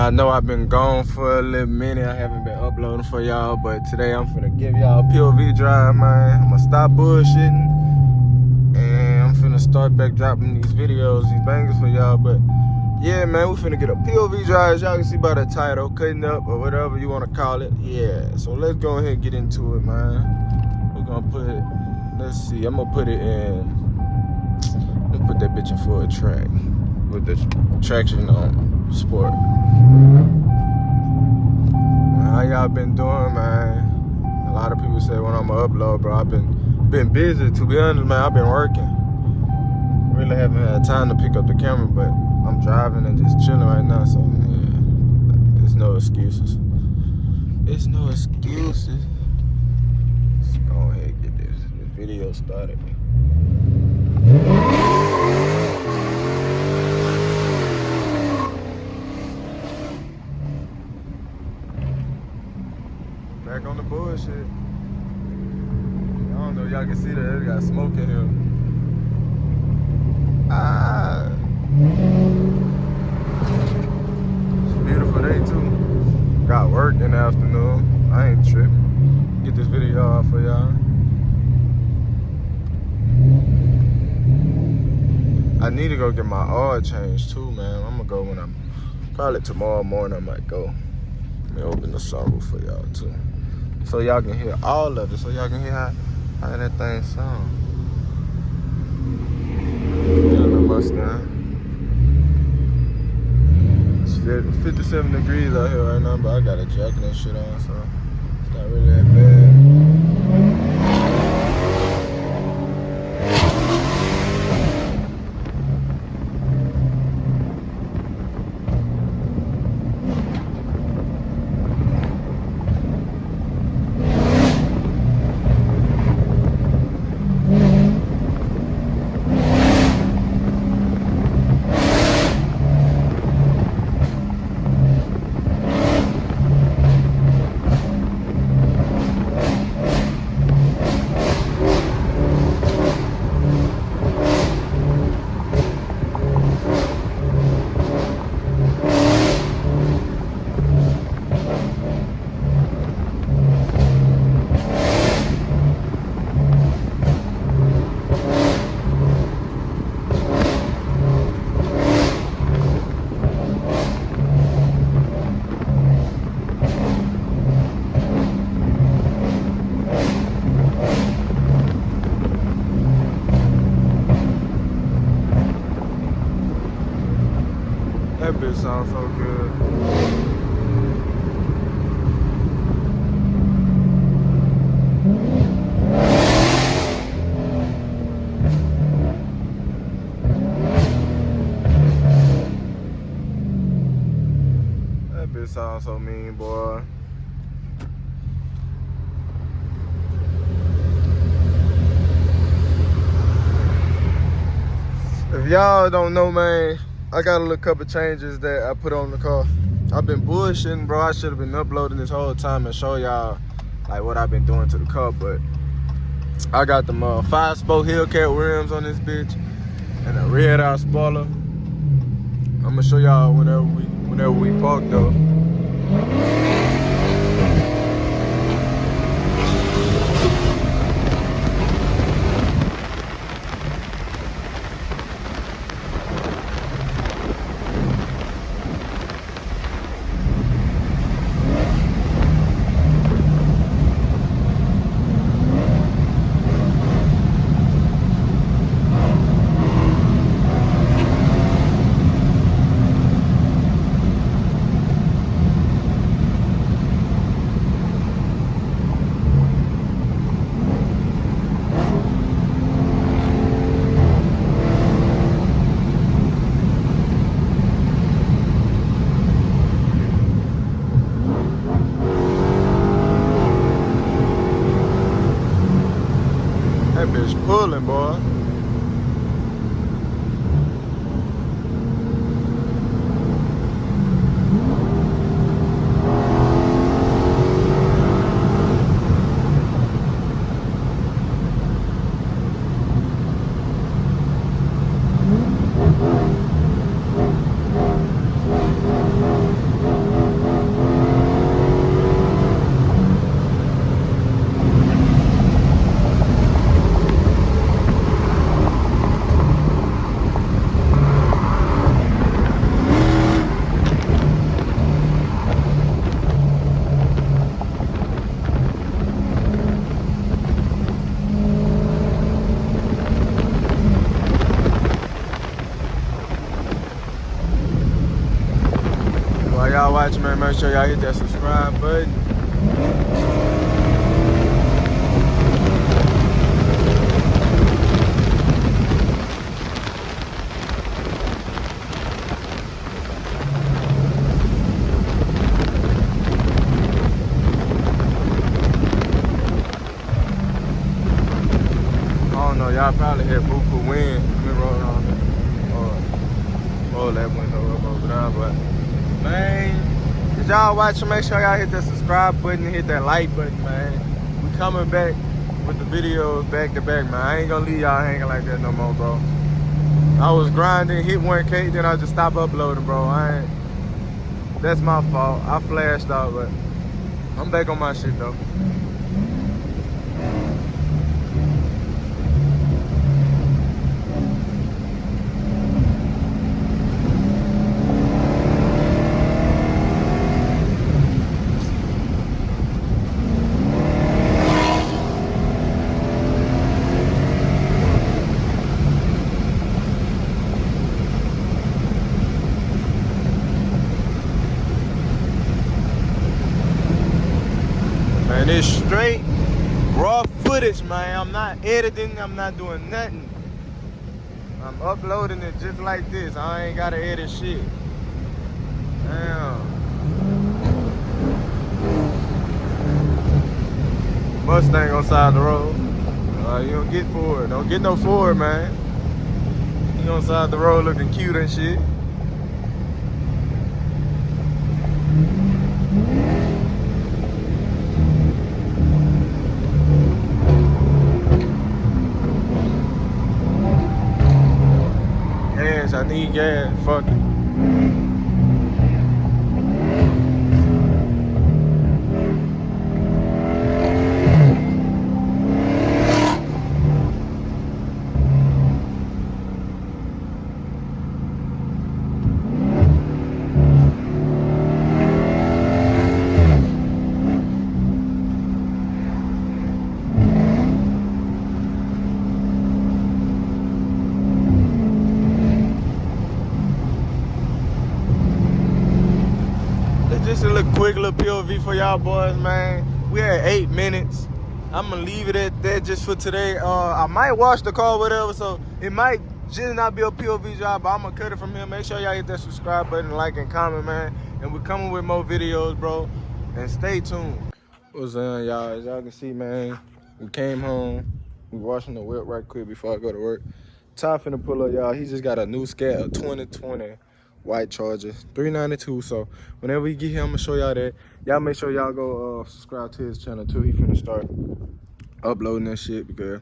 I know I've been gone for a little minute. I haven't been uploading for y'all, but today I'm finna give y'all a POV drive, man. I'm gonna stop bullshitting, and I'm finna start back dropping these videos, these bangers for y'all. But yeah, man, we finna get a POV drive, as y'all can see by the title, cutting up or whatever you wanna call it. Yeah, so let's go ahead and get into it, man. We're gonna put it, let's see, I'm gonna put it in, I'm gonna put that bitch in full track with the traction on sport. How y'all been doing, man? A lot of people say when I'm gonna upload, bro. I've been busy, to be honest, man. I've been working. Really haven't had time to pick up the camera, but I'm driving and just chilling right now, so yeah, there's no excuses. It's no excuses. Let's go ahead and get this video started. Back on the bullshit. I don't know if y'all can see that. It got smoke in here. It's a beautiful day too. Got work in the afternoon. I ain't tripping. Get this video off for y'all. I need to go get my oil changed too, man. I'm gonna go when I'm, probably tomorrow morning I might go. Let me open the sunroof for y'all too, so y'all can hear all of it, so y'all can hear how that thing sound. Yeah, the Mustang. It's 57 degrees out here right now, but I got a jacket and shit on, so it's not really that bad. That bitch sounds so good. That bitch sounds so mean, boy. If y'all don't know, man, I got a little couple changes that I put on the car. I've been bullshitting, bro. I should have been uploading this whole time and show y'all like what I've been doing to the car, but I got them 5-spoke Hellcat rims on this bitch and a red eye spoiler. I'm gonna show y'all whenever we park though. That bitch pulling, boy. man. Make sure y'all hit that subscribe button. I don't know, y'all probably hear buku wind. Let me roll on it. Roll that window up over there, but man, if y'all watching, make sure y'all hit that subscribe button and hit that like button, man. We coming back with the videos back to back, man. I ain't gonna leave y'all hanging like that no more, bro. I was grinding, hit 1K, then I just stopped uploading, bro. That's my fault. I flashed out, but I'm back on my shit though. Man, it's straight raw footage, man. I'm not editing, I'm not doing nothing. I'm uploading it just like this. I ain't gotta edit shit. Damn. Mustang on side of the road. You don't get forward. Don't get no forward, man. You on side of the road looking cute and shit. I need gas, fuck it. Just a little quick little POV for y'all boys, man. We at 8 minutes. I'm gonna leave it at that just for today. I might wash the car, whatever, so it might just not be a POV job, but I'm gonna cut it from here. Make sure y'all hit that subscribe button, like, and comment, man. And we're coming with more videos, bro. And stay tuned. What's up, y'all? As y'all can see, man, we came home. We washing the whip right quick before I go to work. Ty finna pull up, y'all. He just got a new Scat, a 2020. White Charger, $392. So whenever we get here, I'm gonna show y'all that. Y'all make sure y'all go subscribe to his channel too. He finna start uploading that shit because,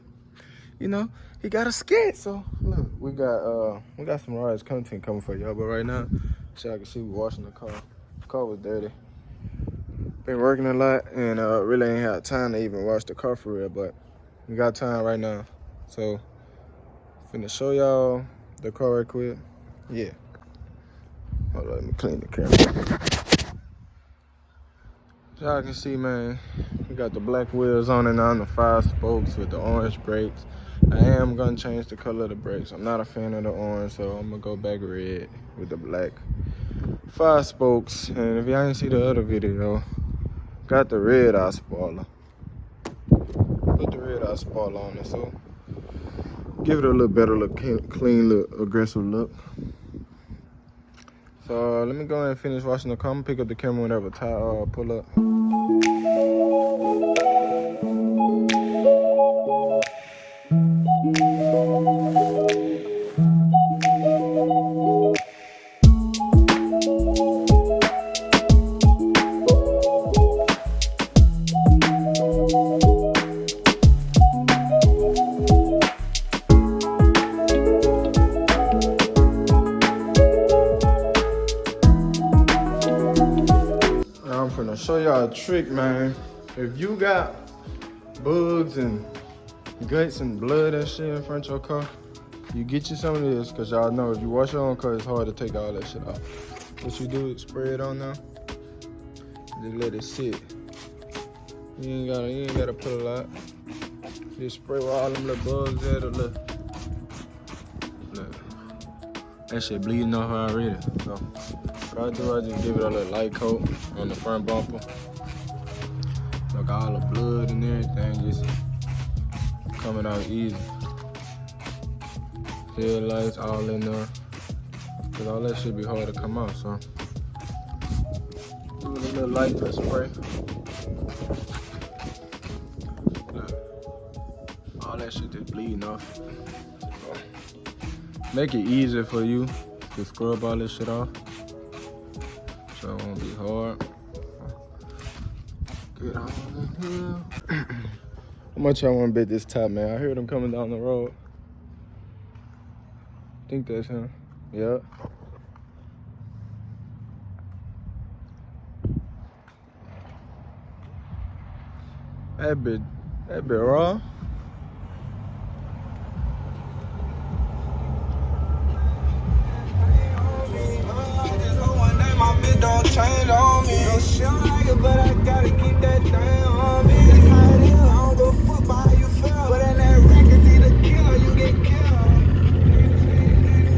you know, he got a Scat. So look, we got some rides content coming for y'all. But right now, so y'all can see we washing the car. The car was dirty. Been working a lot and really ain't had time to even wash the car for real. But we got time right now. So finna show y'all the car right quick. Yeah. Hold on, let me clean the camera. So y'all can see, man, we got the black wheels on and on, the 5 spokes with the orange brakes. I am gonna change the color of the brakes. I'm not a fan of the orange, so I'm gonna go back red with the black 5 spokes. And if y'all didn't see the other video, got the red eye spoiler. Put the red eye spoiler on it, so give it a little better look, clean look, aggressive look. So let me go ahead and finish washing the car. I'm gonna pick up the camera whenever Ty pull up. Show y'all a trick, man. If you got bugs and guts and blood and shit in front of your car, you get you some of this, because y'all know if you wash your own car, it's hard to take all that shit off. What you do is spray it on now, just let it sit. You ain't gotta put a lot. Just spray where all them little bugs at, or look. That shit bleeding off already. So I just give it a little light coat on the front bumper. Look, all the blood and everything just coming out easy. Headlights all in there. Cause all that should be hard to come out, so. Give it a little light pepper spray. Look, all that shit just bleeding off. Make it easier for you to scrub all this shit off. So it won't be hard. Get on in here. How much I want to bet this top, man? I heard him coming down the road. I think that's him. Yep. That bit raw. Don't change on me. Don't shit like it, but I gotta keep that thing on me. That's how it is. I don't give a fuck about how you feel. But in that record, either kill or you get killed.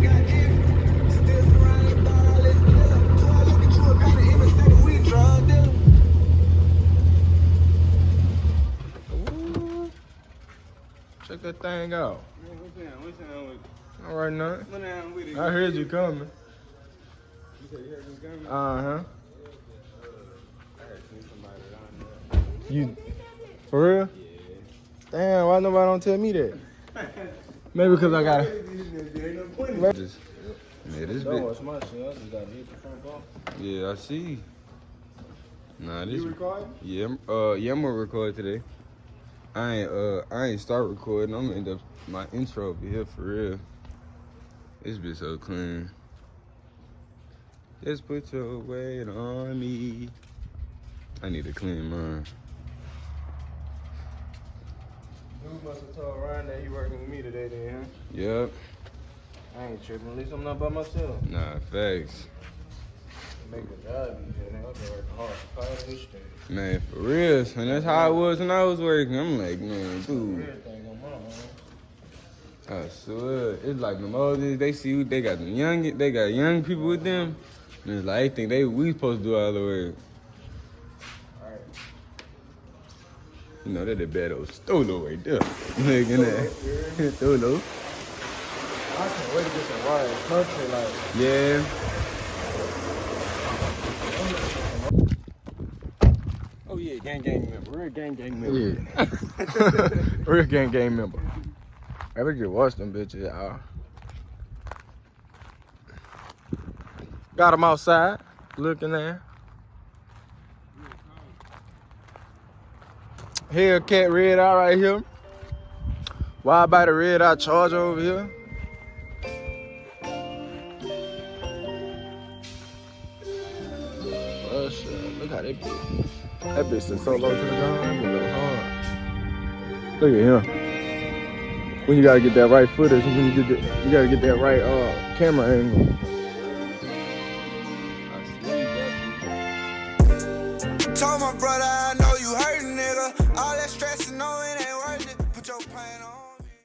Got different. Still surrounded by all this glitter. So I look at you and kinda even say that we drug dealer. Ooh. Check that thing out. Man, what's down with you? All right, now. What down with it? I heard you coming. You said you heard me coming? Uh-huh. I heard somebody down there. You, for real? Yeah. Damn, why nobody don't tell me that? Maybe because I got it. Yeah, this Don't bit. watch my shit. I just got hit the front bumper. Yeah, I see. Nah, this. You recording? Yeah, I'm gonna record today. I ain't start recording. I'm gonna end up my intro over here for real. This bitch so clean. Just put your weight on me. I need to clean mine. Dude must have told Ryan that he working with me today, then, huh? Yep. I ain't tripping. At least I'm not by myself. Nah, facts. Make the job easier, nigga. I've been working hard for 5 days straight. Man, for real. And that's how I was when I was working. I'm like, man, dude. Everything on my own. I swear. It's like the Moses, they see they got young people with them. And it's like, they think we supposed to do all the work. Alright. You know, they're the bad old Stolo right there. Look at that. Stolo. I can't wait to get some wires. Country, like. Yeah. Oh, yeah, gang member. Real gang member. Yeah. Real gang member. I ever just watch them bitches, y'all. Got them outside, looking there. Hellcat red eye right here. Wide by the red eye Charger over here. Oh shit, look how that bitch. That bitch is so low to the ground, that bitch look hard. Look at him. When you gotta get that right footage, you gotta get that right camera angle. Told my brother I know